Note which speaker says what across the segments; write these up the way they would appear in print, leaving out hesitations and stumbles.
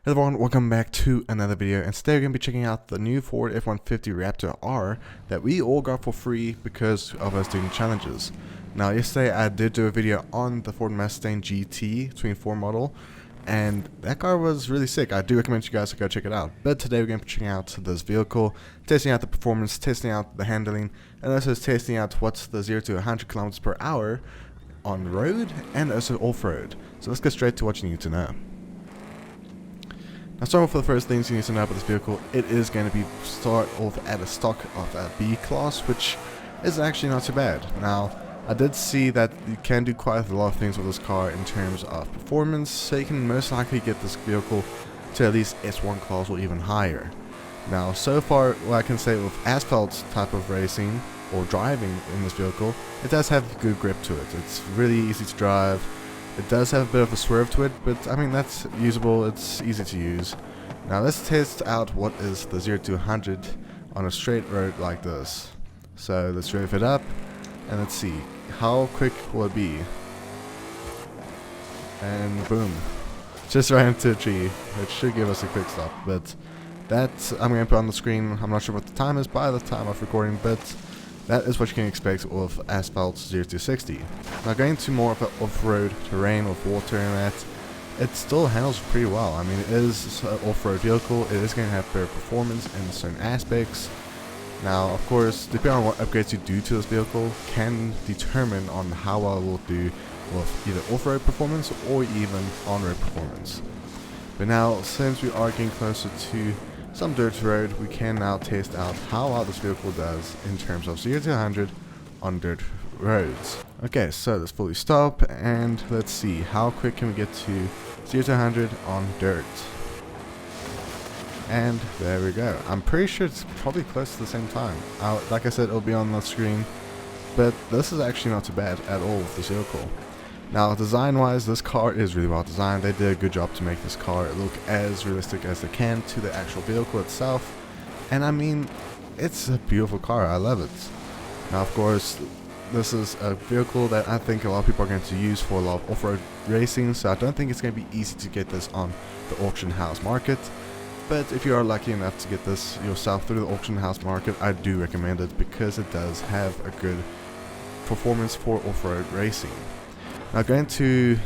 Speaker 1: Hey everyone, welcome back to another video, and today we're going to be checking out the new Ford F150 Raptor R that we all got for free because of us doing challenges. Now yesterday I did do a video on the Ford Mustang GT 24 model, and that car was really sick. I do recommend you guys to go check it out. But today we're going to be checking out this vehicle, testing out the performance, testing out the handling, and also testing out what's the 0 to 100 kilometers per hour on road and also off-road. So let's get straight to what you need to know. Now, starting off with the first things you need to know about this vehicle, it is going to be start off at a stock of a B class, which is actually not too bad. Now, I did see that you can do quite a lot of things with this car in terms of performance, so you can most likely get this vehicle to at least S1 class or even higher. Now, so far, what I can say with asphalt type of racing or driving in this vehicle, it does have good grip to it. It's really easy to drive. It does have a bit of a swerve to it, but I mean that's usable, it's easy to use. Now let's test out what is the 0 to 100 on a straight road like this. So let's rev it up and let's see how quick will it be. And boom, just ran into a tree. It should give us a quick stop, but that I'm going to put on the screen. I'm not sure what the time is by the time of recording, but that is what you can expect with asphalt 0 to 60. Now going to more of an off-road terrain with water and that, it still handles pretty well. I mean, it is an off-road vehicle, it is going to have better performance in certain aspects. Now of course, depending on what upgrades you do to this vehicle can determine on how well it will do with either off-road performance or even on-road performance. But now, since we are getting closer to some dirt road, we can now test out how well this vehicle does in terms of 0 to 100 on dirt roads. Okay, so let's fully stop and let's see how quick can we get to 0 to 100 on dirt. And there we go. I'm pretty sure it's probably close to the same time. Like I said, it'll be on the screen, but this is actually not too bad at all with this vehicle. Now, design-wise, this car is really well designed. They did a good job to make this car look as realistic as they can to the actual vehicle itself. And I mean, it's a beautiful car. I love it. Now, of course, this is a vehicle that I think a lot of people are going to use for a lot of off-road racing. So I don't think it's going to be easy to get this on the auction house market. But if you are lucky enough to get this yourself through the auction house market, I do recommend it because it does have a good performance for off-road racing. Now going to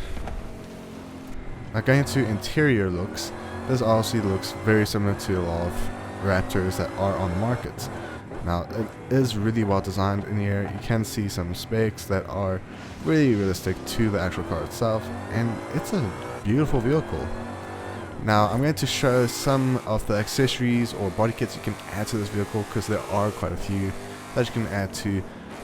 Speaker 1: interior looks, this obviously looks very similar to a lot of Raptors that are on the market. Now it is really well designed in here. You can see some specs that are really realistic to the actual car itself, and it's a beautiful vehicle. Now I'm going to show some of the accessories or body kits you can add to this vehicle, because there are quite a few that you can add to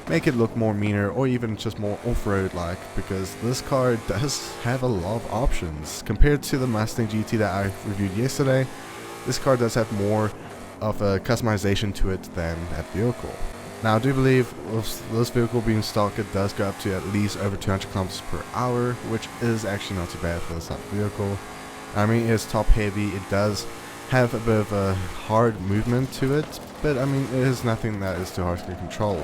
Speaker 1: make it look more meaner or even just more off-road like, because this car does have a lot of options compared to the Mustang GT that I reviewed yesterday. This car does have more of a customization to it than that vehicle. Now I do believe with this vehicle being stock, it does go up to at least over 200 kilometers per hour, which is actually not too bad for this type of vehicle. I mean, it's top heavy, it does have a bit of a hard movement to it, but I mean, it is nothing that is too hard to control.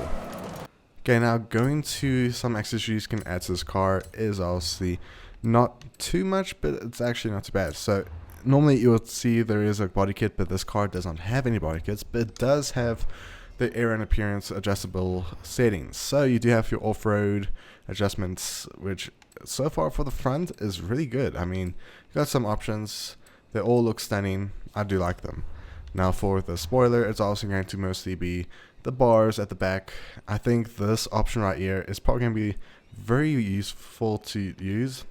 Speaker 1: Okay, now going to some accessories you can add to this car is obviously not too much, but it's actually not too bad. So normally you would see there is a body kit, but this car does not have any body kits, but it does have the air and appearance adjustable settings. So you do have your off-road adjustments, which so far for the front is really good. I mean, you got some options, they all look stunning, I do like them. Now for the spoiler, it's also going to mostly be the bars at the back. I think this option right here is probably going to be very useful to use.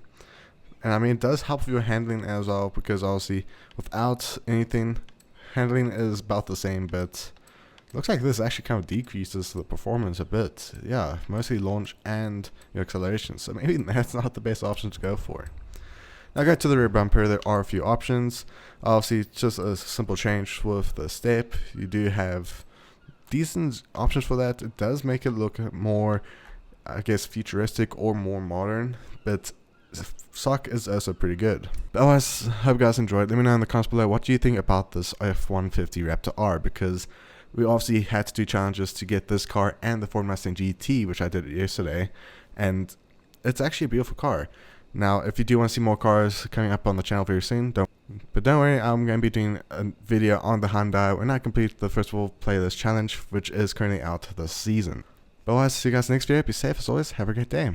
Speaker 1: And I mean, it does help with your handling as well, because obviously without anything, handling is about the same, but looks like this actually kind of decreases the performance a bit. Yeah, mostly launch and your acceleration. So maybe that's not the best option to go for. Now going to the rear bumper, there are a few options. Obviously, just a simple change with the step. You do have decent options for that. It does make it look more, I guess, futuristic or more modern, but stock is also pretty good. But otherwise, hope you guys enjoyed. Let me know in the comments below what do you think about this F150 Raptor R, because we obviously had to do challenges to get this car and the Ford Mustang GT, which I did yesterday, and it's actually a beautiful car. Now, if you do want to see more cars coming up on the channel very soon, don't But don't worry, I'm going to be doing a video on the Hyundai when I complete the First World Playlist Challenge, which is currently out this season. But otherwise, see you guys in the next video. Be safe as always. Have a great day.